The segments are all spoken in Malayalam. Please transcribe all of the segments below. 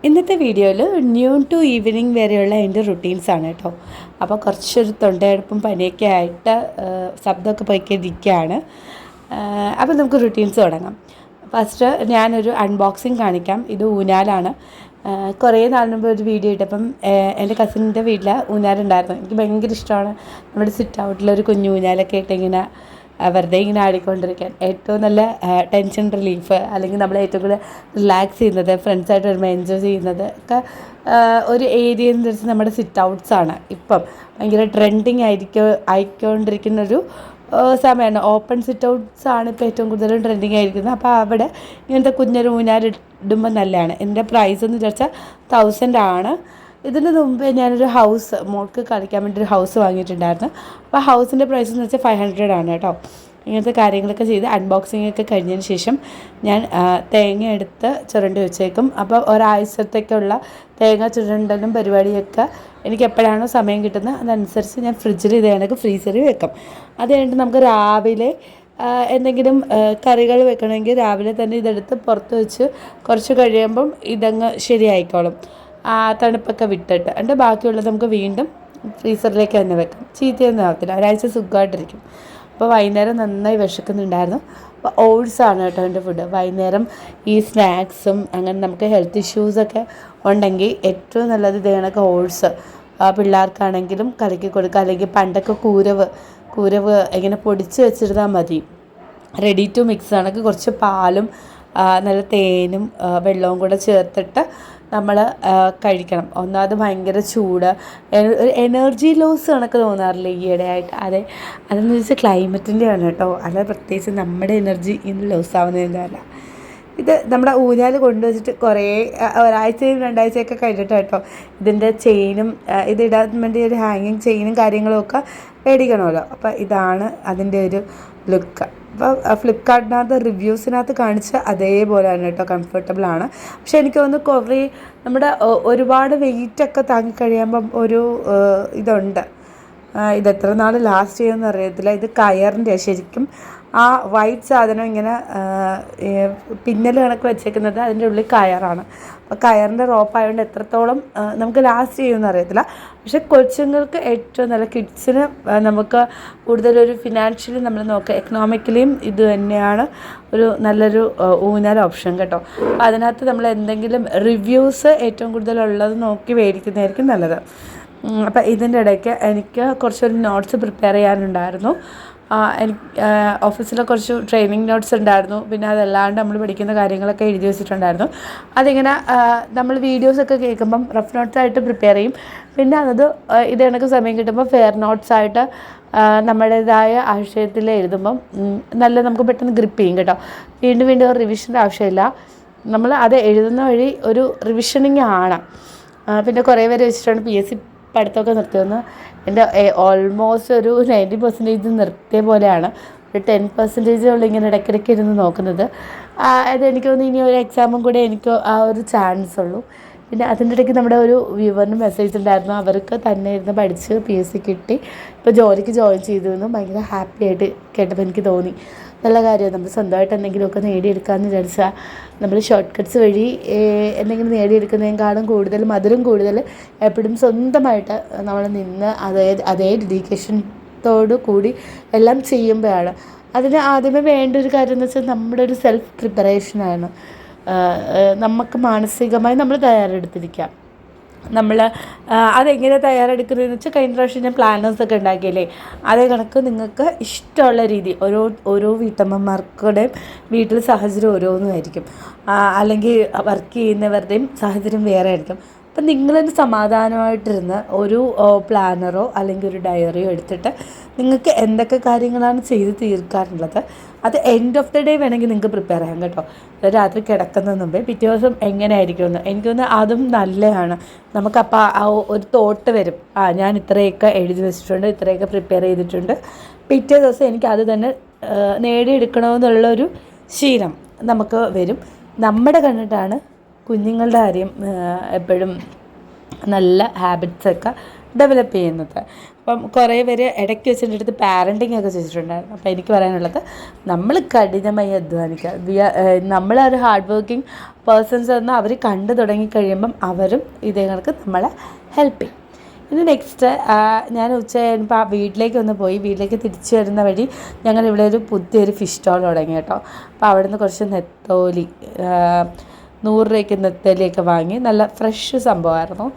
ഇന്നത്തെ വീഡിയോയിൽ ന്യൂൺ ടു ഈവനിങ് വരെയുള്ള എൻ്റെ റുട്ടീൻസാണ് കേട്ടോ. അപ്പോൾ കുറച്ചൊരു തൊണ്ടയെടുപ്പും പനിയൊക്കെ ആയിട്ട് ശബ്ദമൊക്കെ പോയിക്കൊണ്ടിരിക്കുകയാണ്. അപ്പോൾ നമുക്ക് റുട്ടീൻസ് തുടങ്ങാം. ഫസ്റ്റ് ഞാനൊരു അൺബോക്സിങ് കാണിക്കാം. ഇത് ഊഞ്ഞാലാണ്. കുറേ നാളിന് മുമ്പ് ഒരു വീഡിയോ ഇട്ടപ്പം എൻ്റെ കസിൻ്റെ വീട്ടിൽ ഊഞ്ഞാലുണ്ടായിരുന്നു. എനിക്ക് ഭയങ്കര ഇഷ്ടമാണ് നമ്മുടെ സിറ്റ് ഔട്ടിലൊരു കുഞ്ഞു ഊഞ്ഞാലൊക്കെ ഇട്ടിങ്ങനെ വെറുതെ ഇങ്ങനെ ആടിക്കൊണ്ടിരിക്കാൻ. ഏറ്റവും നല്ല ടെൻഷൻ റിലീഫ്, അല്ലെങ്കിൽ നമ്മൾ ഏറ്റവും കൂടുതൽ റിലാക്സ് ചെയ്യുന്നത്, ഫ്രണ്ട്സായിട്ട് വരുമ്പോൾ എൻജോയ് ചെയ്യുന്നത് ഒക്കെ ഒരു ഏരിയ എന്ന് വെച്ചാൽ നമ്മുടെ സിറ്റ് ഔട്ട്സാണ്. ഇപ്പം ഭയങ്കര ട്രെൻഡിങ് ആയിക്കൊണ്ടിരിക്കുന്നൊരു സമയമാണ്. ഓപ്പൺ സിറ്റ് ഔട്ട്സാണ് ഇപ്പോൾ ഏറ്റവും കൂടുതലും ട്രെൻഡിങ് ആയിരിക്കുന്നത്. അപ്പോൾ അവിടെ ഇങ്ങനത്തെ കുഞ്ഞൊരു ഊഞ്ഞാലിടുമ്പോൾ നല്ലതാണ്. എൻ്റെ പ്രൈസ് എന്ന് ചോദിച്ചാൽ 1000 ആണ്. ഇതിന് മുമ്പേ ഞാനൊരു ഹൗസ് മോൾക്ക് കളിക്കാൻ വേണ്ടി ഒരു ഹൗസ് വാങ്ങിയിട്ടുണ്ടായിരുന്നു. അപ്പോൾ ഹൗസിൻ്റെ പ്രൈസ് എന്ന് വെച്ചാൽ 500 ആണ് കേട്ടോ. ഇങ്ങനത്തെ കാര്യങ്ങളൊക്കെ ചെയ്ത് അൺബോക്സിംഗ് ഒക്കെ കഴിഞ്ഞതിന് ശേഷം ഞാൻ തേങ്ങ എടുത്ത് ചുരണ്ടി വെച്ചേക്കും. അപ്പോൾ ഒരാഴ്ചത്തേക്കുള്ള തേങ്ങ ചുരണ്ടലും പരിപാടിയൊക്കെ എനിക്ക് എപ്പോഴാണോ സമയം കിട്ടുന്നത് അതനുസരിച്ച് ഞാൻ ഫ്രിഡ്ജിൽ ഇത് കണക്ക് ഫ്രീസറിൽ വെക്കും. അത് കഴിഞ്ഞിട്ട് നമുക്ക് രാവിലെ എന്തെങ്കിലും കറികൾ വെക്കണമെങ്കിൽ രാവിലെ തന്നെ ഇതെടുത്ത് പുറത്ത് വെച്ച് കുറച്ച് കഴിയുമ്പം ഇതങ്ങ് ശരിയായിക്കോളും. തണുപ്പൊക്കെ വിട്ടിട്ട് എന്നിട്ട് ബാക്കിയുള്ളത് നമുക്ക് വീണ്ടും ഫ്രീസറിലേക്ക് തന്നെ വെക്കാം. ചീത്തയൊന്നും ആകത്തില്ല, ഒരാഴ്ച സുഖമായിട്ടിരിക്കും. അപ്പോൾ വൈകുന്നേരം നന്നായി വിശക്കുന്നുണ്ടായിരുന്നു. അപ്പോൾ ഓട്സാണ് കേട്ടോ എൻ്റെ ഫുഡ്. വൈകുന്നേരം ഈ സ്നാക്സും അങ്ങനെ നമുക്ക് ഹെൽത്ത് ഇഷ്യൂസൊക്കെ ഉണ്ടെങ്കിൽ ഏറ്റവും നല്ലത് ഇത് കണക്ക് ഓട്സ് പിള്ളേർക്കാണെങ്കിലും കലക്കി കൊടുക്കുക. അല്ലെങ്കിൽ പണ്ടൊക്കെ കൂരവ് ഇങ്ങനെ പൊടിച്ച് വെച്ചിരുന്നാൽ മതി. റെഡി ടു മിക്സ് ആണെങ്കിൽ കുറച്ച് പാലും നല്ല തേനും വെള്ളവും കൂടെ ചേർത്തിട്ട് നമ്മൾ കഴിക്കണം. ഒന്നാമത് ഭയങ്കര ചൂട്, ഒരു എനർജി ലോസ് കണക്ക് തോന്നാറില്ല ഈയിടെയായിട്ട്. അതെന്ന് വെച്ചാൽ ക്ലൈമറ്റിൻ്റെയാണ് കേട്ടോ. അല്ല പ്രത്യേകിച്ച് നമ്മുടെ എനർജി ഇന്ന് ലോസ് ആവുന്നതല്ല. ഇത് നമ്മുടെ ഊഞ്ഞാൽ കൊണ്ടുവച്ചിട്ട് കുറേ ഒരാഴ്ചയും 2 ആഴ്ചയൊക്കെ കഴിഞ്ഞിട്ട് കേട്ടോ ഇതിൻ്റെ ചെയിനും ഇതിടാൻ വേണ്ടി ഒരു ഹാങ്ങിങ് ചെയിനും കാര്യങ്ങളും ഒക്കെ മേടിക്കണമല്ലോ. അപ്പോൾ ഇതാണ് അതിൻ്റെ ഒരു ലുക്ക്. അപ്പോൾ ഫ്ലിപ്കാർട്ടിനകത്ത് റിവ്യൂസിനകത്ത് കാണിച്ച അതേപോലെയാണ് കേട്ടോ. കംഫർട്ടബിളാണ്. പക്ഷേ എനിക്ക് തോന്നുന്നു കുറേ നമ്മുടെ ഒരുപാട് വെയിറ്റൊക്കെ താങ്ങിക്കഴിയുമ്പം ഒരു ഇതുണ്ട്. ഇതെത്ര നാൾ ലാസ്റ്റ് ചെയ്യുമെന്ന് അറിയത്തില്ല. ഇത് കയറിൻ്റെ ശരിക്കും ആ വൈറ്റ് സാധനം ഇങ്ങനെ പിന്നൽ കണക്ക് വെച്ചേക്കുന്നത് അതിൻ്റെ ഉള്ളിൽ കയറാണ്. അപ്പോൾ കയറിൻ്റെ റോപ്പായതുകൊണ്ട് എത്രത്തോളം നമുക്ക് ലാസ്റ്റ് ചെയ്യുമെന്ന് അറിയത്തില്ല. പക്ഷേ കൊച്ചുങ്ങൾക്ക് ഏറ്റവും നല്ല, കിഡ്സിന് നമുക്ക് കൂടുതലൊരു ഫിനാൻഷ്യലി നമ്മൾ നോക്കുക, എക്കണോമിക്കലിയും ഇത് തന്നെയാണ് ഒരു നല്ലൊരു ഊഞ്ഞാൽ ഓപ്ഷൻ കേട്ടോ. അപ്പോൾ അതിനകത്ത് നമ്മൾ എന്തെങ്കിലും റിവ്യൂസ് ഏറ്റവും കൂടുതലുള്ളത് നോക്കി മേടിക്കുന്നതായിരിക്കും നല്ലത്. അപ്പോൾ ഇതിൻ്റെ ഇടയ്ക്ക് എനിക്ക് കുറച്ചൊരു നോട്ട്സ് പ്രിപ്പയർ ചെയ്യാനുണ്ടായിരുന്നു. എനിക്ക് ഓഫീസിലെ കുറച്ച് ട്രെയിനിങ് നോട്ട്സ് ഉണ്ടായിരുന്നു. പിന്നെ അതല്ലാണ്ട് നമ്മൾ പഠിക്കുന്ന കാര്യങ്ങളൊക്കെ എഴുതി വെച്ചിട്ടുണ്ടായിരുന്നു. അതിങ്ങനെ നമ്മൾ വീഡിയോസൊക്കെ കേൾക്കുമ്പം റഫ് നോട്ട്സായിട്ട് പ്രിപ്പയർ ചെയ്യും. പിന്നെ അത് ഇത് കണക്ക് സമയം കിട്ടുമ്പോൾ ഫെയർ നോട്ട്സായിട്ട് നമ്മുടേതായ ആശയത്തിൽ എഴുതുമ്പം നല്ല നമുക്ക് പെട്ടെന്ന് ഗ്രിപ്പ് ചെയ്യും കേട്ടോ. വീണ്ടും ഒരു റിവിഷൻ്റെ ആവശ്യമില്ല. നമ്മൾ അത് എഴുതുന്ന വഴി ഒരു റിവിഷനിങ് ആണ്. പിന്നെ കുറേ പേര് വെച്ചിട്ടാണ് PSC പഠിത്തമൊക്കെ നിർത്തിയെന്ന്. എൻ്റെ ഓൾമോസ്റ്റ് ഒരു 90% നിർത്തിയ പോലെയാണ്. ഒരു 10% ഇങ്ങനെ ഇടയ്ക്കിടയ്ക്ക് ഇരുന്ന് നോക്കുന്നത്. അതെനിക്ക് തോന്നുന്നു ഇനി ഒരു എക്സാമും കൂടെ എനിക്ക് ആ ഒരു ചാൻസ് ഉള്ളൂ. പിന്നെ അതിൻ്റെ ഇടയ്ക്ക് നമ്മുടെ ഒരു വ്യൂവറിന് മെസ്സേജ് ഉണ്ടായിരുന്നു. അവർക്ക് തന്നെ ഇരുന്ന് പഠിച്ച് PSC കിട്ടി, ഇപ്പോൾ ജോലിക്ക് ജോയിൻ ചെയ്തു എന്ന് ഭയങ്കര ഹാപ്പി ആയിട്ട് കേട്ടപ്പോൾ എനിക്ക് തോന്നി. നല്ല കാര്യം. നമ്മൾ സ്വന്തമായിട്ട് എന്തെങ്കിലുമൊക്കെ നേടിയെടുക്കാമെന്ന് വിചാരിച്ചാൽ നമ്മൾ ഷോർട്ട് കട്ട്സ് വഴി എന്തെങ്കിലും നേടിയെടുക്കുന്നതിനേക്കാളും കൂടുതൽ മധുരം കൂടുതൽ എപ്പോഴും സ്വന്തമായിട്ട് നമ്മൾ നിന്ന് അതേ ഡെഡിക്കേഷനോടു കൂടി എല്ലാം ചെയ്യുമ്പോഴാണ്. അതിന് ആദ്യമേ വേണ്ട ഒരു കാര്യം എന്ന് വെച്ചാൽ നമ്മുടെ ഒരു സെൽഫ് പ്രിപ്പറേഷനാണ്. നമുക്ക് മാനസികമായി നമ്മൾ തയ്യാറെടുത്തിരിക്കാം. നമ്മൾ അതെങ്ങനെ തയ്യാറെടുക്കുന്നതെന്ന് വെച്ചാൽ കഴിഞ്ഞ പ്രാവശ്യം ഞാൻ പ്ലാനേഴ്സൊക്കെ ഉണ്ടാക്കിയല്ലേ, അതേ കണക്ക് നിങ്ങൾക്ക് ഇഷ്ടമുള്ള രീതി ഓരോ വീട്ടമ്മമാർക്കുടെയും വീട്ടിൽ സാഹചര്യം ഓരോന്നുമായിരിക്കും. അല്ലെങ്കിൽ വർക്ക് ചെയ്യുന്നവരുടെയും സാഹചര്യം വേറെ ആയിരിക്കും. അപ്പം നിങ്ങളൊരു സമാധാനമായിട്ടിരുന്ന് ഒരു പ്ലാനറോ അല്ലെങ്കിൽ ഒരു ഡയറിയോ എടുത്തിട്ട് നിങ്ങൾക്ക് എന്തൊക്കെ കാര്യങ്ങളാണ് ചെയ്ത് തീർക്കാറുള്ളത് അത് എൻഡ് ഓഫ് ദ ഡേ വേണമെങ്കിൽ നിങ്ങൾക്ക് പ്രിപ്പയർ ചെയ്യാം കേട്ടോ. രാത്രി കിടക്കുന്നതിന് മുമ്പേ പിറ്റേ ദിവസം എങ്ങനെയായിരിക്കുമെന്ന് എനിക്ക് തോന്നുന്നു അതും നല്ലതാണ്. നമുക്കപ്പോൾ ആ ഒരു തോട്ട് വരും, ഞാൻ ഇത്രയൊക്കെ എഴുതി വെച്ചിട്ടുണ്ട്, ഇത്രയൊക്കെ പ്രിപ്പയർ ചെയ്തിട്ടുണ്ട്, പിറ്റേ ദിവസം എനിക്ക് അത് തന്നെ നേടിയെടുക്കണമെന്നുള്ളൊരു ശീലം നമുക്ക് വരും. നമ്മുടെ കണ്ടിട്ടാണ് കുഞ്ഞുങ്ങളുടെ കാര്യം എപ്പോഴും നല്ല ഹാബിറ്റ്സൊക്കെ ഡെവലപ്പ് ചെയ്യുന്നത്. അപ്പം കുറേ പേര് ഇടയ്ക്ക് വെച്ച് എൻ്റെ അടുത്ത് പാരൻറ്റിങ് ഒക്കെ ചോദിച്ചിട്ടുണ്ടായിരുന്നു. അപ്പോൾ എനിക്ക് പറയാനുള്ളത്, നമ്മൾ കഠിനമായി അധ്വാനിക്കുക. നമ്മളൊരു ഹാർഡ് വർക്കിംഗ് പേഴ്സൺസ് എന്ന് അവർ കണ്ടു തുടങ്ങിക്കഴിയുമ്പം അവരും ഇതേ കണക്ക് നമ്മളെ ഹെൽപ്പ് ചെയ്യും. ഇനി നെക്സ്റ്റ് ഞാൻ ഉച്ച കഴിഞ്ഞപ്പോൾ ആ വീട്ടിലേക്ക് ഒന്ന് പോയി. വീട്ടിലേക്ക് തിരിച്ചു വരുന്ന വഴി ഞങ്ങളിവിടെ ഒരു പുതിയൊരു ഫിഷ് സ്റ്റോൾ തുടങ്ങി കേട്ടോ. അപ്പോൾ അവിടെ നിന്ന് കുറച്ച് നെത്തോലി 100 രൂപയ്ക്ക് നെത്തോലിയൊക്കെ വാങ്ങി. നല്ല ഫ്രഷ് സംഭവമായിരുന്നു.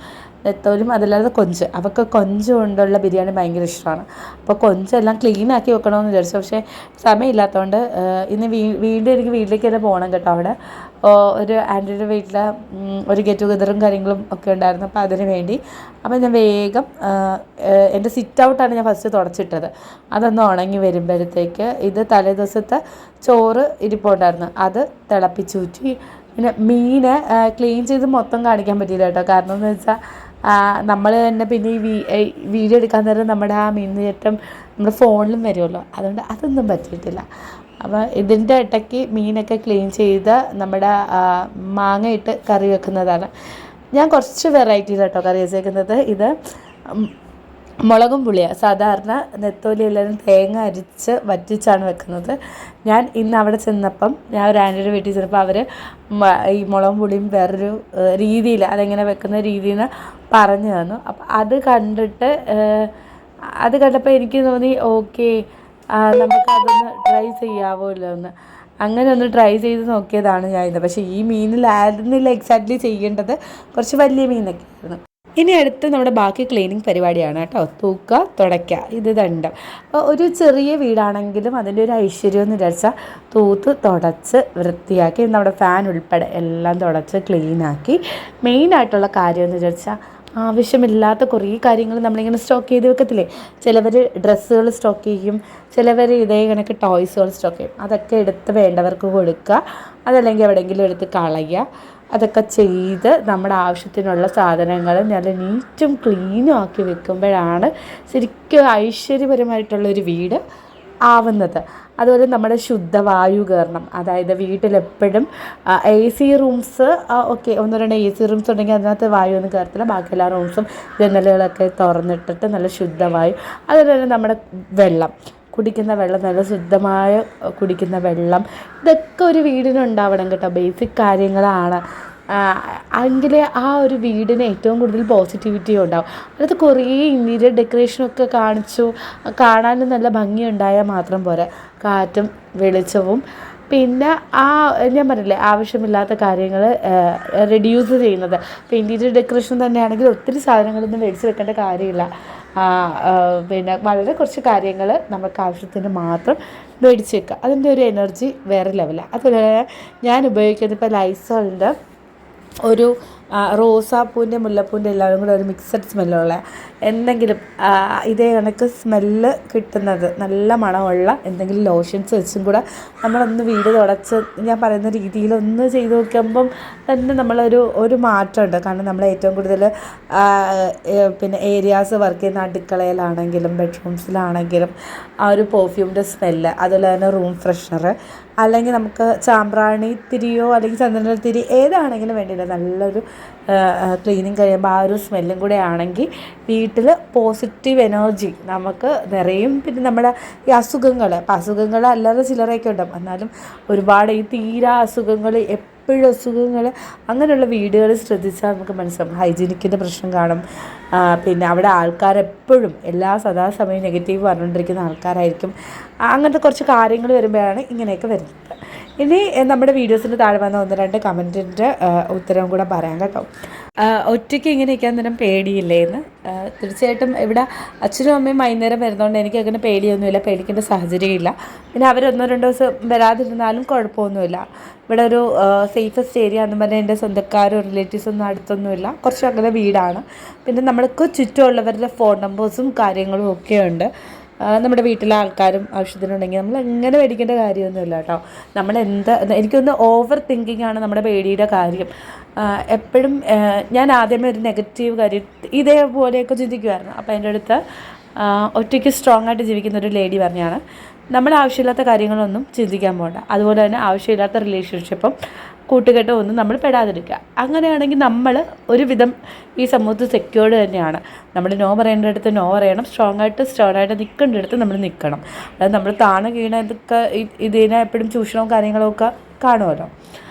നെത്തോലും അതല്ലാതെ കൊഞ്ച്, അവർക്ക് കൊഞ്ച് കൊണ്ടുള്ള ബിരിയാണി ഭയങ്കര ഇഷ്ടമാണ്. അപ്പോൾ കൊഞ്ചെല്ലാം ക്ലീൻ ആക്കി വെക്കണമെന്ന് വിചാരിച്ചു. പക്ഷേ സമയമില്ലാത്തതുകൊണ്ട് ഇന്ന് വീണ്ടും എനിക്ക് വീട്ടിലേക്ക് തന്നെ പോകണം കേട്ടോ. അവിടെ ഒരു ആൻറ്റിയുടെ വീട്ടിൽ ഒരു ഗെറ്റ് ടുഗദറും കാര്യങ്ങളും ഒക്കെ ഉണ്ടായിരുന്നു. അപ്പോൾ അതിന് വേണ്ടി അപ്പോൾ ഞാൻ വേഗം എൻ്റെ സിറ്റ് ഔട്ടാണ് ഞാൻ ഫസ്റ്റ് തുടച്ചിട്ടത്. അതൊന്ന് ഉണങ്ങി വരുമ്പോഴത്തേക്ക് ഇത് തലേ ദിവസത്തെ ചോറ് ഇരിപ്പുണ്ടായിരുന്നു, അത് തിളപ്പിച്ചൂറ്റി. പിന്നെ മീൻ ക്ലീൻ ചെയ്ത് മൊത്തം കാണിക്കാൻ പറ്റിയില്ല കേട്ടോ. കാരണം എന്ന് വെച്ചാൽ നമ്മൾ തന്നെ പിന്നെ ഈ വീഡിയോ എടുക്കാൻ നേരം നമ്മുടെ ആ മീൻ ചേട്ടം നമ്മുടെ ഫോണിലും വരുമല്ലോ, അതുകൊണ്ട് അതൊന്നും പറ്റിയിട്ടില്ല. അപ്പോൾ ഇതിൻ്റെ ഇടയ്ക്ക് മീനൊക്കെ ക്ലീൻ ചെയ്ത് നമ്മുടെ മാങ്ങ ഇട്ട് കറി വെക്കുന്നതാണ്. ഞാൻ കുറച്ച് വെറൈറ്റീസ് കേട്ടോ കറി വെച്ചേക്കുന്നത്. ഇത് മുളകും പുളിയാണ്. സാധാരണ നെത്തോലി എല്ലാവരും തേങ്ങ അരിച്ച് വറ്റിച്ചാണ് വെക്കുന്നത്. ഞാൻ ഇന്ന് അവിടെ ചെന്നപ്പം, ഞാൻ ഒരു ആൻറ്റിയുടെ വീട്ടിൽ ചെന്നപ്പോൾ അവർ ഈ മുളകും പുളിയും വേറൊരു രീതിയിൽ അതെങ്ങനെ വെക്കുന്ന രീതിയിൽ പറഞ്ഞു തന്നു. അപ്പം അത് കണ്ടപ്പോൾ എനിക്ക് തോന്നി ഓക്കെ, നമുക്കതൊന്ന് ട്രൈ ചെയ്യാമല്ലോ എന്ന്. അങ്ങനെ ഒന്ന് ട്രൈ ചെയ്ത് നോക്കിയതാണ് ഞാൻ ഇത്. പക്ഷേ ഈ മീനിലായിരുന്നില്ല എക്സാക്ട്ലി ചെയ്യേണ്ടത്, കുറച്ച് വലിയ മീനൊക്കെ ആയിരുന്നു. ഇനി അടുത്ത് നമ്മുടെ ബാക്കി ക്ലീനിങ് പരിപാടിയാണ് കേട്ടോ. തൂക്കുക, തുടയ്ക്കുക, ഇത് ദണ്ഡം. അപ്പോൾ ഒരു ചെറിയ വീടാണെങ്കിലും അതിൻ്റെ ഒരു ഐശ്വര്യം എന്ന് വിചാരിച്ചാൽ തൂത്ത് തുടച്ച് വൃത്തിയാക്കി നമ്മുടെ ഫാൻ ഉൾപ്പെടെ എല്ലാം തുടച്ച് ക്ലീനാക്കി. മെയിനായിട്ടുള്ള കാര്യം എന്ന് വിചാരിച്ചാൽ ആവശ്യമില്ലാത്ത കുറേ കാര്യങ്ങൾ നമ്മളിങ്ങനെ സ്റ്റോക്ക് ചെയ്ത് വെക്കത്തില്ലേ. ചിലവർ ഡ്രസ്സുകൾ സ്റ്റോക്ക് ചെയ്യും, ചിലവർ ഇതേ കണക്ക് ടോയ്സുകൾ സ്റ്റോക്ക് ചെയ്യും. അതൊക്കെ എടുത്ത് വേണ്ടവർക്ക് കൊടുക്കുക, അതല്ലെങ്കിൽ എവിടെയെങ്കിലും എടുത്ത് കളയുക. അതൊക്കെ ചെയ്ത് നമ്മുടെ ആവശ്യത്തിനുള്ള സാധനങ്ങൾ നല്ല നീറ്റും ക്ലീനും ആക്കി വെക്കുമ്പോഴാണ് ശരിക്കും ഐശ്വര്യപരമായിട്ടുള്ളൊരു വീട് ആവുന്നത്. അതുപോലെ നമ്മുടെ ശുദ്ധവായു കയറണം. അതായത് വീട്ടിലെപ്പോഴും AC rooms okay, 1-2 AC rooms ഉണ്ടെങ്കിൽ അതിനകത്ത് വായു ഒന്നും കയറത്തില്ല. ബാക്കി എല്ലാ റൂംസും ജനലുകളൊക്കെ തുറന്നിട്ടിട്ട് നല്ല ശുദ്ധവായു. അതുപോലെ തന്നെ നമ്മുടെ വെള്ളം, കുടിക്കുന്ന വെള്ളം, നല്ല ശുദ്ധമായ കുടിക്കുന്ന വെള്ളം, ഇതൊക്കെ ഒരു വീടിനുണ്ടാവണം കേട്ടോ. ബേസിക് കാര്യങ്ങളാണ്. എങ്കിലേ ആ ഒരു വീടിന് ഏറ്റവും കൂടുതൽ പോസിറ്റിവിറ്റി ഉണ്ടാവും. അതിനകത്ത് കുറേ ഇൻറ്റീരിയർ ഡെക്കറേഷനൊക്കെ കാണാനും നല്ല ഭംഗിയുണ്ടായാൽ മാത്രം പോരാ, കാറ്റും വെളിച്ചവും. പിന്നെ ഞാൻ പറഞ്ഞില്ലേ, ആവശ്യമില്ലാത്ത കാര്യങ്ങൾ റെഡ്യൂസ് ചെയ്യുന്നത്. ഇപ്പോൾ ഇൻറ്റീരിയർ ഡെക്കറേഷൻ തന്നെയാണെങ്കിൽ ഒത്തിരി സാധനങ്ങളൊന്നും മേടിച്ച് വെക്കേണ്ട കാര്യമില്ല. പിന്നെ വളരെ കുറച്ച് കാര്യങ്ങൾ നമുക്ക് ആവശ്യത്തിന് മാത്രം മേടിച്ച് വെക്കുക. അതിൻ്റെ ഒരു എനർജി വേറെ ലെവലാണ്. അതുപോലെ ഞാൻ ഉപയോഗിക്കുന്നത് ഇപ്പോൾ ലൈസോളിൻ്റെ ഒരു റോസാപ്പൂവിൻ്റെ മുല്ലപ്പൂവിൻ്റെ എല്ലാവരും കൂടെ ഒരു മിക്സഡ് സ്മെല്ലുള്ള എന്തെങ്കിലും ഇതേ കണക്ക് സ്മെല്ല് കിട്ടുന്നത്, നല്ല മണമുള്ള എന്തെങ്കിലും ലോഷൻസ് വെച്ചും നമ്മളൊന്ന് വീട് തുടച്ച് ഞാൻ പറയുന്ന രീതിയിലൊന്ന് ചെയ്ത് നോക്കുമ്പം തന്നെ ഒരു മാറ്റമുണ്ട്. കാരണം നമ്മൾ ഏറ്റവും കൂടുതൽ പിന്നെ ഏരിയാസ് വർക്ക് ചെയ്യുന്ന അടുക്കളയിലാണെങ്കിലും ബെഡ്റൂംസിലാണെങ്കിലും ആ ഒരു പെർഫ്യൂമിൻ്റെ സ്മെല്ല്, അതുപോലെ തന്നെ റൂം ഫ്രഷ്നർ, അല്ലെങ്കിൽ നമുക്ക് ചാമ്പ്രാണി തിരിയോ അല്ലെങ്കിൽ ചന്ദനത്തിരി ഏതാണെങ്കിലും വേണ്ടിയില്ല, നല്ലൊരു ക്ലീനിങ് കഴിയുമ്പോൾ ആ ഒരു സ്മെല്ലും കൂടെ ആണെങ്കിൽ വീട്ടിൽ പോസിറ്റീവ് എനർജി നമുക്ക് നിറയും. പിന്നെ നമ്മുടെ ഈ അസുഖങ്ങൾ അല്ലാതെ ചിലരൊക്കെ ഉണ്ടാവും, എന്നാലും ഒരുപാട് ഈ തീരാ അസുഖങ്ങൾ, എപ്പോഴും അസുഖങ്ങൾ, അങ്ങനെയുള്ള വീടുകൾ ശ്രദ്ധിച്ചാൽ നമുക്ക് മനസ്സിലാവും. ഹൈജീനിക്കിൻ്റെ പ്രശ്നം കാണും. പിന്നെ അവിടെ ആൾക്കാരെപ്പോഴും സദാസമയം നെഗറ്റീവ് പറഞ്ഞുകൊണ്ടിരിക്കുന്ന ആൾക്കാരായിരിക്കും. അങ്ങനത്തെ കുറച്ച് കാര്യങ്ങൾ വരുമ്പോഴാണ് ഇങ്ങനെയൊക്കെ വരുന്നത്. ഇനി നമ്മുടെ വീഡിയോസിൻ്റെ താഴെ വന്ന 1-2 കമൻറ്റിൻ്റെ ഉത്തരവും കൂടെ പറയാം കേട്ടോ. ഒറ്റയ്ക്ക് ഇങ്ങനെ ഇരിക്കാൻ നേരം പേടിയില്ലേ എന്ന്. തീർച്ചയായിട്ടും ഇവിടെ അച്ഛനും അമ്മയും വൈകുന്നേരം വരുന്നതുകൊണ്ട് എനിക്ക് അങ്ങനെ പേടിയൊന്നുമില്ല, പേടിക്കേണ്ട സാഹചര്യമില്ല. പിന്നെ അവർ 1-2 ദിവസം വരാതിരുന്നാലും കുഴപ്പമൊന്നുമില്ല. ഇവിടെ ഒരു സേഫസ്റ്റ് ഏരിയ എന്ന് പറഞ്ഞാൽ എൻ്റെ സ്വന്തക്കാരോ റിലേറ്റീവ്സൊന്നും അടുത്തൊന്നുമില്ല, കുറച്ച് അങ്ങനെ വീടാണ്. പിന്നെ നമ്മൾക്ക് ചുറ്റുമുള്ളവരുടെ ഫോൺ നമ്പേഴ്സും കാര്യങ്ങളും ഒക്കെ ഉണ്ട്. നമ്മുടെ വീട്ടിലെ ആൾക്കാരും ആവശ്യത്തിനുണ്ടെങ്കിൽ നമ്മൾ എങ്ങനെ പേടിക്കേണ്ട കാര്യമൊന്നുമില്ല കേട്ടോ. എനിക്കൊന്ന് ഓവർ തിങ്കിങ് ആണ് നമ്മുടെ പേടിയുടെ കാര്യം. എപ്പോഴും ഞാൻ ആദ്യമേ ഒരു നെഗറ്റീവ് കാര്യം ഇതേപോലെയൊക്കെ ചിന്തിക്കുമായിരുന്നു. അപ്പോൾ എൻ്റെ അടുത്ത് ഒറ്റയ്ക്ക് സ്ട്രോങ് ആയിട്ട് ജീവിക്കുന്ന ഒരു ലേഡി പറഞ്ഞാണ്, നമ്മൾ ആവശ്യമില്ലാത്ത കാര്യങ്ങളൊന്നും ചിന്തിക്കാൻ പോകണ്ട. അതുപോലെ തന്നെ ആവശ്യമില്ലാത്ത റിലേഷൻഷിപ്പും കൂട്ടുകെട്ടോ ഒന്നും നമ്മൾ പെടാതിരിക്കുക. അങ്ങനെയാണെങ്കിൽ നമ്മൾ ഒരുവിധം ഈ സമൂഹത്തിൽ സെക്യൂർഡ് തന്നെയാണ്. നമ്മൾ നോ പറയേണ്ടടുത്ത് നോ പറയണം, സ്ട്രോങ് ആയിട്ട് നിൽക്കേണ്ടടുത്ത് നമ്മൾ നിൽക്കണം. അതായത് നമ്മൾ താണ കീണതൊക്കെ ഇതിനെ എപ്പോഴും ചൂഷണവും കാര്യങ്ങളൊക്കെ കാണുമല്ലോ.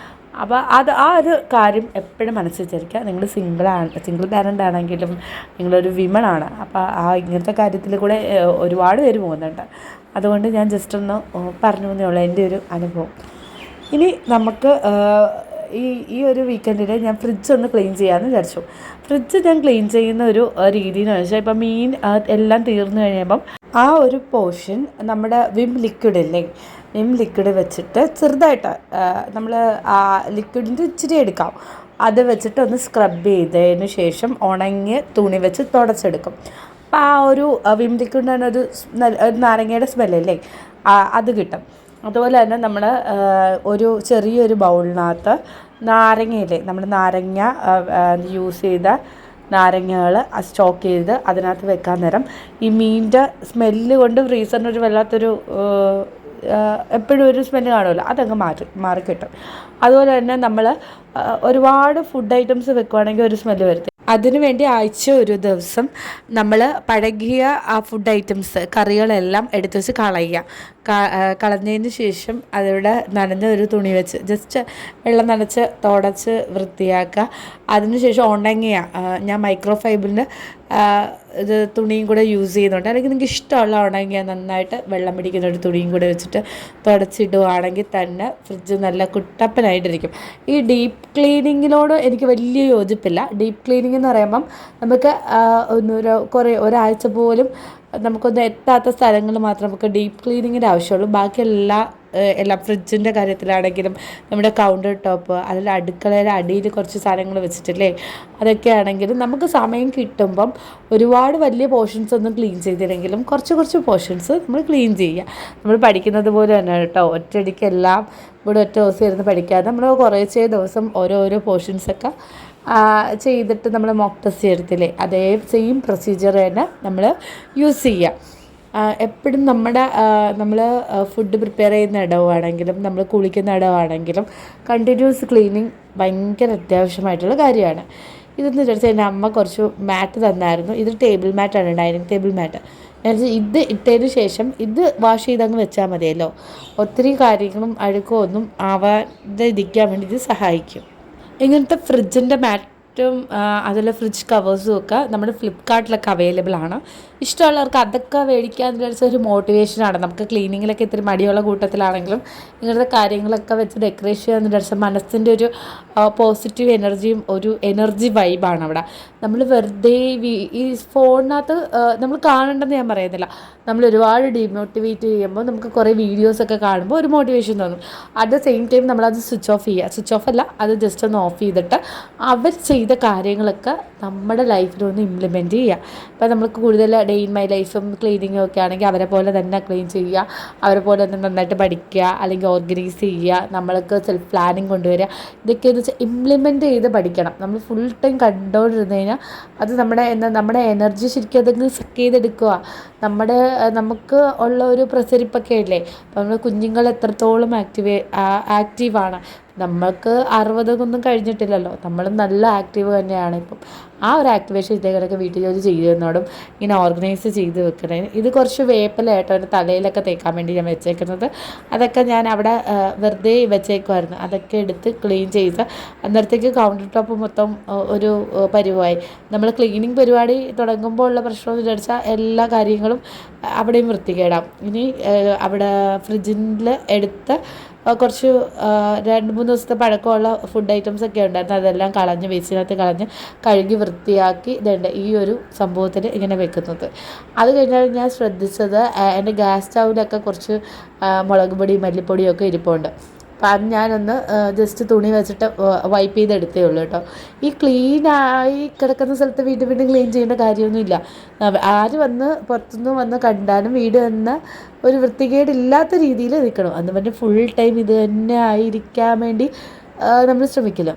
അപ്പോൾ ആ ഒരു കാര്യം എപ്പോഴും മനസ്സിൽ വിചാരിക്കുക. നിങ്ങൾ സിംഗിൾ പാരൻ്റ് ആണെങ്കിലും നിങ്ങളൊരു വിമണാണ്. അപ്പോൾ ഇങ്ങനത്തെ കാര്യത്തിൽ കൂടെ ഒരുപാട് പേര് പോകുന്നുണ്ട്. അതുകൊണ്ട് ഞാൻ ജസ്റ്റ് ഒന്ന് പറഞ്ഞു എന്നേ ഉള്ളൂ എൻ്റെ ഒരു അനുഭവം. ഇനി നമുക്ക് ഈ ഒരു വീക്കെൻഡിൽ ഞാൻ ഫ്രിഡ്ജ് ഒന്ന് ക്ലീൻ ചെയ്യാമെന്ന് വിചാരിച്ചു. ഫ്രിഡ്ജ് ഞാൻ ക്ലീൻ ചെയ്യുന്ന ഒരു രീതി എന്ന് വെച്ചാൽ ഇപ്പം മീൻ എല്ലാം തീർന്നു കഴിയുമ്പം ആ ഒരു പോർഷൻ നമ്മുടെ വിം ലിക്വിഡ് വെച്ചിട്ട് ചെറുതായിട്ട് നമ്മൾ ആ ലിക്വിഡിൻ്റെ ഇച്ചിരി എടുക്കാം. അത് വെച്ചിട്ട് ഒന്ന് സ്ക്രബ് ചെയ്തതിന് ശേഷം ഉണങ്ങിയ തുണി വെച്ച് തുടച്ചെടുക്കും. അപ്പോൾ ആ ഒരു വിം ലിക്വിഡിന് തന്നെ ഒരു നാരങ്ങയുടെ സ്മെല്ലല്ലേ, അത് കിട്ടും. അതുപോലെ തന്നെ നമ്മൾ ഒരു ചെറിയൊരു ബൗളിനകത്ത് നാരങ്ങയില്ലേ, നമ്മൾ നാരങ്ങ യൂസ് ചെയ്ത നാരങ്ങകൾ സ്റ്റോക്ക് ചെയ്ത് അതിനകത്ത് വെക്കാൻ നേരം ഈ മീനിൻ്റെ സ്മെല്ല് കൊണ്ട് ഫ്രീസറിനൊരു വല്ലാത്തൊരു എപ്പോഴും ഒരു സ്മെല്ല് കാണുമല്ലോ, അതങ്ങ് മാറിക്കിട്ടും. അതുപോലെ തന്നെ നമ്മൾ ഒരുപാട് ഫുഡ് ഐറ്റംസ് വെക്കുവാണെങ്കിൽ ഒരു സ്മെല്ല് വരത്തില്ല. അതിനുവേണ്ടി ആഴ്ച ഒരു ദിവസം നമ്മൾ പഴകിയ ആ ഫുഡ് ഐറ്റംസ് കറികളെല്ലാം എടുത്ത് വെച്ച് കളഞ്ഞതിന് ശേഷം അതിവിടെ നനഞ്ഞ ഒരു തുണി വെച്ച് ജസ്റ്റ് വെള്ളം നനച്ച് തുടച്ച് വൃത്തിയാക്കുക. അതിനുശേഷം ഉണങ്ങിയ ഞാൻ മൈക്രോ ഫൈബറിൻ്റെ ഇത് തുണിയും കൂടെ യൂസ് ചെയ്യുന്നുണ്ട്. അല്ലെങ്കിൽ നിങ്ങൾക്ക് ഇഷ്ടമുള്ള ഉണങ്ങിയ നന്നായിട്ട് വെള്ളം പിടിക്കുന്ന ഒരു തുണിയും കൂടെ വെച്ചിട്ട് തുടച്ചിടുകയാണെങ്കിൽ തന്നെ ഫ്രിഡ്ജ് നല്ല കുട്ടപ്പനായിട്ടിരിക്കും. ഈ ഡീപ്പ് ക്ലീനിങ്ങിനോട് എനിക്ക് വലിയ യോജിപ്പില്ല. ഡീപ്പ് ക്ലീനിങ് എന്ന് പറയുമ്പം നമുക്ക് ഒരാഴ്ച പോലും നമുക്കൊന്നും എത്താത്ത സ്ഥലങ്ങൾ മാത്രം നമുക്ക് ഡീപ്പ് ക്ലീനിങ്ങിൻ്റെ ആവശ്യമുള്ളൂ. ബാക്കി എല്ലാ ഫ്രിഡ്ജിൻ്റെ കാര്യത്തിലാണെങ്കിലും നമ്മുടെ കൗണ്ടർ ടോപ്പ് അതിൽ അടുക്കളയുടെ അടിയിൽ കുറച്ച് സാധനങ്ങൾ വെച്ചിട്ടില്ലേ, അതൊക്കെ ആണെങ്കിലും നമുക്ക് സമയം കിട്ടുമ്പം ഒരുപാട് വലിയ പോർഷൻസ് ഒന്നും ക്ലീൻ ചെയ്തില്ലെങ്കിലും കുറച്ച് പോർഷൻസ് നമ്മൾ ക്ലീൻ ചെയ്യുക. നമ്മൾ പഠിക്കുന്നത് പോലെ തന്നെ കേട്ടോ, ഒറ്റയടിക്ക് എല്ലാം ഇവിടെ ഒറ്റ ദിവസം ഇരുന്ന് പഠിക്കാതെ നമ്മൾ കുറേശ്ശേ ദിവസം ഓരോ പോർഷൻസൊക്കെ ചെയ്തിട്ട് നമ്മൾ മോക്ക് ടെസ്റ്റ് ചെയ്തിട്ടില്ലേ, അതേ സെയിം പ്രൊസീജിയർ തന്നെ നമ്മൾ യൂസ് ചെയ്യുക. എപ്പോഴും നമ്മൾ ഫുഡ് പ്രിപ്പയർ ചെയ്യുന്ന ഇടവാണെങ്കിലും നമ്മൾ കുളിക്കുന്ന ഇടവാണെങ്കിലും കണ്ടിന്യൂസ് ക്ലീനിങ് ഭയങ്കര അത്യാവശ്യമായിട്ടുള്ള കാര്യമാണ്. ഇതെന്ന് വിചാരിച്ചാൽ എൻ്റെ അമ്മ കുറച്ച് മാറ്റ് തന്നായിരുന്നു. ഇത് ടേബിൾ മാറ്റാണ്, ഡൈനിങ് ടേബിൾ മാറ്റ്. ഇത് ഇട്ടതിന് ശേഷം ഇത് വാഷ് ചെയ്തങ്ങ് വെച്ചാൽ മതിയല്ലോ. ഒത്തിരി കാര്യങ്ങളും അഴുക്കോ ഒന്നും ആവാതെ ഇരിക്കാൻ വേണ്ടി ഇത് സഹായിക്കും. ഇങ്ങനത്തെ ഫ്രിഡ്ജിൻ്റെ മാറ്റും അതുപോലെ ഫ്രിഡ്ജ് കവേഴ്സും ഒക്കെ നമ്മുടെ ഫ്ലിപ്കാർട്ടിലൊക്കെ അവൈലബിൾ ആണ്. ഇഷ്ടമുള്ളവർക്ക് അതൊക്കെ മേടിക്കാമെന്ന് വിചാരിച്ച ഒരു മോട്ടിവേഷനാണ്. നമുക്ക് ക്ലീനിങ്ങിലൊക്കെ ഇത്തിരി മടിയുള്ള കൂട്ടത്തിലാണെങ്കിലും ഇങ്ങനത്തെ കാര്യങ്ങളൊക്കെ വെച്ച് ഡെക്കറേറ്റ് ചെയ്യാമെന്ന് വിചാരിച്ചാൽ മനസ്സിൻ്റെ ഒരു പോസിറ്റീവ് എനർജിയും ഒരു എനർജി വൈബാണ് അവിടെ. നമ്മൾ വെറുതെ ഈ ഫോണിനകത്ത് നമ്മൾ കാണണ്ടെന്ന് ഞാൻ പറയുന്നില്ല, നമ്മൾ ഒരുപാട് ഡീമോട്ടിവേറ്റ് ചെയ്യുമ്പോൾ നമുക്ക് കുറേ വീഡിയോസൊക്കെ കാണുമ്പോൾ ഒരു മോട്ടിവേഷൻ തോന്നും. അറ്റ് ദ സെയിം ടൈം നമ്മളത് സ്വിച്ച് ഓഫ് അല്ല, അത് ജസ്റ്റ് ഒന്ന് ഓഫ് ചെയ്തിട്ട് അവർ ചെയ്ത കാര്യങ്ങളൊക്കെ നമ്മുടെ ലൈഫിലൊന്ന് ഇംപ്ലിമെൻറ്റ് ചെയ്യുക. അപ്പോൾ നമുക്ക് കൂടുതൽ ഡേ ഇൻ മൈ ലൈഫും ക്ലീനിങ്ങും ഒക്കെ ആണെങ്കിൽ അവരെ പോലെ തന്നെ ക്ലീൻ ചെയ്യുക, അവരെ പോലെ തന്നെ നന്നായിട്ട് പഠിക്കുക, അല്ലെങ്കിൽ ഓർഗനൈസ് ചെയ്യുക, നമ്മൾക്ക് സെൽഫ് പ്ലാനിങ് കൊണ്ടുവരിക. ഇതൊക്കെ എന്ന് വെച്ചാൽ ഇംപ്ലിമെൻറ്റ് ചെയ്ത് പഠിക്കണം. നമ്മൾ ഫുൾ ടൈം കണ്ടുകൊണ്ടിരുന്ന് കഴിഞ്ഞാൽ അത് നമ്മുടെ എനർജി ശരിക്കും അതൊന്ന് സെക്ക് ചെയ്തെടുക്കുക. നമുക്ക് ഉള്ള ഒരു പ്രസരിപ്പൊക്കെ ഇല്ലേ, അപ്പോൾ നമ്മൾ കുഞ്ഞുങ്ങൾ എത്രത്തോളം ആക്റ്റീവാണ്. നമ്മൾക്ക് 60 കഴിഞ്ഞിട്ടില്ലല്ലോ, നമ്മൾ നല്ല ആക്റ്റീവ് തന്നെയാണ് ഇപ്പം. ആ ഒരു ആക്ടിവേഷൻ ഇതേക്കിടയ്ക്ക് വീട്ടിൽ ജോലി ചെയ്യുന്നതോടും ഇങ്ങനെ ഓർഗനൈസ് ചെയ്ത് വെക്കുന്നത്. ഇത് കുറച്ച് വേപ്പിലായിട്ടോ എൻ്റെ തലയിലൊക്കെ തേക്കാൻ വേണ്ടി ഞാൻ വെച്ചേക്കുന്നത്. അതൊക്കെ ഞാൻ അവിടെ വെറുതെ വെച്ചേക്കുമായിരുന്നു. അതൊക്കെ എടുത്ത് ക്ലീൻ ചെയ്ത് അന്നേരത്തേക്ക് കൗണ്ടർ ടോപ്പ് മൊത്തം ഒരു പരിവായി. നമ്മൾ ക്ലീനിങ് പരിപാടി തുടങ്ങുമ്പോൾ ഉള്ള പ്രശ്നമെന്ന് വിചാരിച്ചാൽ എല്ലാ കാര്യങ്ങളും അവിടെയും വൃത്തികേടാം. ഇനി അവിടെ ഫ്രിഡ്ജിൽ എടുത്ത് കുറച്ച് 2-3 ദിവസത്തെ പഴക്കമുള്ള ഫുഡ് ഐറ്റംസ് ഒക്കെ ഉണ്ടായിരുന്നു. അതെല്ലാം വേസ്റ്റിനകത്ത് കളഞ്ഞ് കഴുകി വൃത്തിയാക്കി ഈ ഒരു സംഭവത്തിന് ഇങ്ങനെ വെക്കുന്നത്. അത് കഴിഞ്ഞാൽ ഞാൻ ശ്രദ്ധിച്ചത് എൻ്റെ ഗ്യാസ് സ്റ്റൗവിലൊക്കെ കുറച്ച് മുളക് പൊടിയും മല്ലിപ്പൊടിയും ഒക്കെ ഇരിപ്പുണ്ട്. അപ്പം അത് ഞാനൊന്ന് ജസ്റ്റ് തുണി വെച്ചിട്ട് വൈപ്പ് ചെയ്തെടുത്തേ ഉള്ളൂ കേട്ടോ. ഈ ക്ലീനായി കിടക്കുന്ന സ്ഥലത്ത് വീണ്ടും ക്ലീൻ ചെയ്യേണ്ട കാര്യമൊന്നുമില്ല. ആര് പുറത്തുനിന്ന് വന്ന് കണ്ടാലും വീട് വന്ന് ഒരു വൃത്തികേടില്ലാത്ത രീതിയിൽ നിൽക്കണം. എന്ന് പറഞ്ഞാൽ ഫുൾ ടൈം ഇത് തന്നെ ആയിരിക്കാൻ വേണ്ടി നമ്മൾ ശ്രമിക്കില്ല.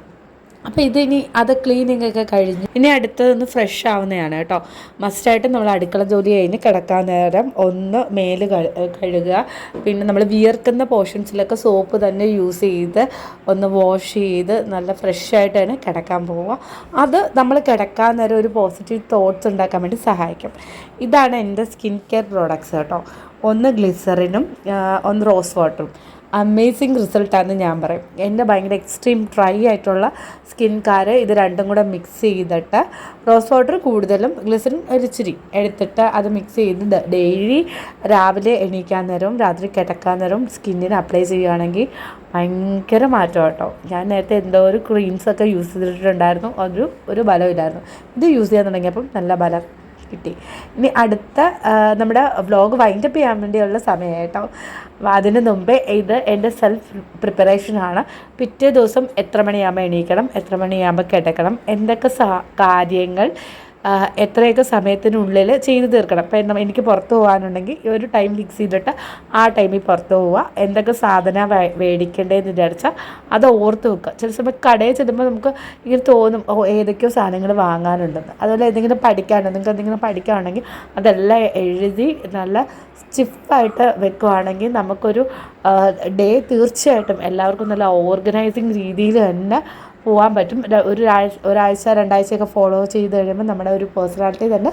അപ്പോൾ ഇതിനി അത് ക്ലീനിങ് ഒക്കെ കഴിഞ്ഞ് ഇനി അടുത്തതൊന്ന് ഫ്രഷ് ആവുന്നതാണ് കേട്ടോ. മസ്റ്റായിട്ട് നമ്മൾ അടുക്കള ജോലി കഴിഞ്ഞ് കിടക്കാൻ നേരം ഒന്ന് മേല് കഴുകുക. പിന്നെ നമ്മൾ വിയർക്കുന്ന പോർഷൻസിലൊക്കെ സോപ്പ് തന്നെ യൂസ് ചെയ്ത് ഒന്ന് വാഷ് ചെയ്ത് നല്ല ഫ്രഷായിട്ട് തന്നെ കിടക്കാൻ പോവുക. അത് നമ്മൾ കിടക്കാൻ നേരം ഒരു പോസിറ്റീവ് തോട്ട്സ് ഉണ്ടാക്കാൻ വേണ്ടി സഹായിക്കും. ഇതാണ് എൻ്റെ സ്കിൻ കെയർ പ്രോഡക്റ്റ്സ് കേട്ടോ. ഒന്ന് ഗ്ലിസറിനും ഒന്ന് റോസ് വാട്ടറും. അമേസിങ് റിസൾട്ടാണെന്ന് ഞാൻ പറയും. എൻ്റെ ഭയങ്കര എക്സ്ട്രീം ഡ്രൈ ആയിട്ടുള്ള സ്കിൻകാര് ഇത് രണ്ടും കൂടെ മിക്സ് ചെയ്തിട്ട് റോസ് വാട്ടർ കൂടുതലും ഗ്ലിസറിൻ ഒരിച്ചിരി എടുത്തിട്ട് അത് മിക്സ് ചെയ്ത് ഡെയിലി രാവിലെ എണീക്കാൻ നേരവും രാത്രി കിടക്കാൻ നേരവും സ്കിന്നിന് അപ്ലൈ ചെയ്യുകയാണെങ്കിൽ ഭയങ്കര മാറ്റം കേട്ടോ. ഞാൻ നേരത്തെ എന്തോ ഒരു ക്രീംസൊക്കെ യൂസ് ചെയ്തിട്ടുണ്ടായിരുന്നു, ഒരു ബലമില്ലായിരുന്നു. ഇത് യൂസ് ചെയ്യാൻ തുടങ്ങിയപ്പം നല്ല ബലം കിട്ടി. ഇനി അടുത്ത നമ്മുടെ വ്ലോഗ് വൈൻഡപ്പ് ചെയ്യാൻ വേണ്ടിയുള്ള സമയം കേട്ടോ. അതിന് മുമ്പേ ഇത് എൻ്റെ സെൽഫ് പ്രിപ്പറേഷനാണ്. പിറ്റേ ദിവസം എത്ര മണിയാകുമ്പോൾ എണീക്കണം, എത്ര മണിയാകുമ്പോൾ കിടക്കണം, എന്തൊക്കെ കാര്യങ്ങൾ എത്രയൊക്കെ സമയത്തിനുള്ളിൽ ചെയ്തു തീർക്കണം. ഇപ്പം എനിക്ക് പുറത്ത് പോകാനുണ്ടെങ്കിൽ ഈ ഒരു ടൈം ഫിക്സ് ചെയ്തിട്ട് ആ ടൈമിൽ പുറത്ത് പോവുക. എന്തൊക്കെ സാധനം മേടിക്കേണ്ടതെന്ന് വിചാരിച്ചാൽ അത് ഓർത്ത് വെക്കുക. ചില സമയം കടയിൽ ചെല്ലുമ്പോൾ നമുക്ക് ഇങ്ങനെ തോന്നും ഏതൊക്കെയോ സാധനങ്ങൾ വാങ്ങാനുണ്ടെന്ന്. അതുപോലെ എന്തെങ്കിലും നിങ്ങൾക്ക് എന്തെങ്കിലും പഠിക്കുകയാണെങ്കിൽ അതെല്ലാം എഴുതി നല്ല സ്റ്റിഫായിട്ട് വെക്കുകയാണെങ്കിൽ നമുക്കൊരു ഡേ തീർച്ചയായിട്ടും എല്ലാവർക്കും നല്ല ഓർഗനൈസിങ് രീതിയിൽ തന്നെ പോകാൻ പറ്റും. ഒരാഴ്ച 2 ആഴ്ചയൊക്കെ ഫോളോ ചെയ്ത് കഴിയുമ്പോൾ നമ്മുടെ ഒരു പേഴ്സണാലിറ്റി തന്നെ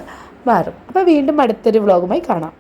മാറും. അപ്പോൾ വീണ്ടും അടുത്തൊരു വ്ളോഗുമായി കാണാം.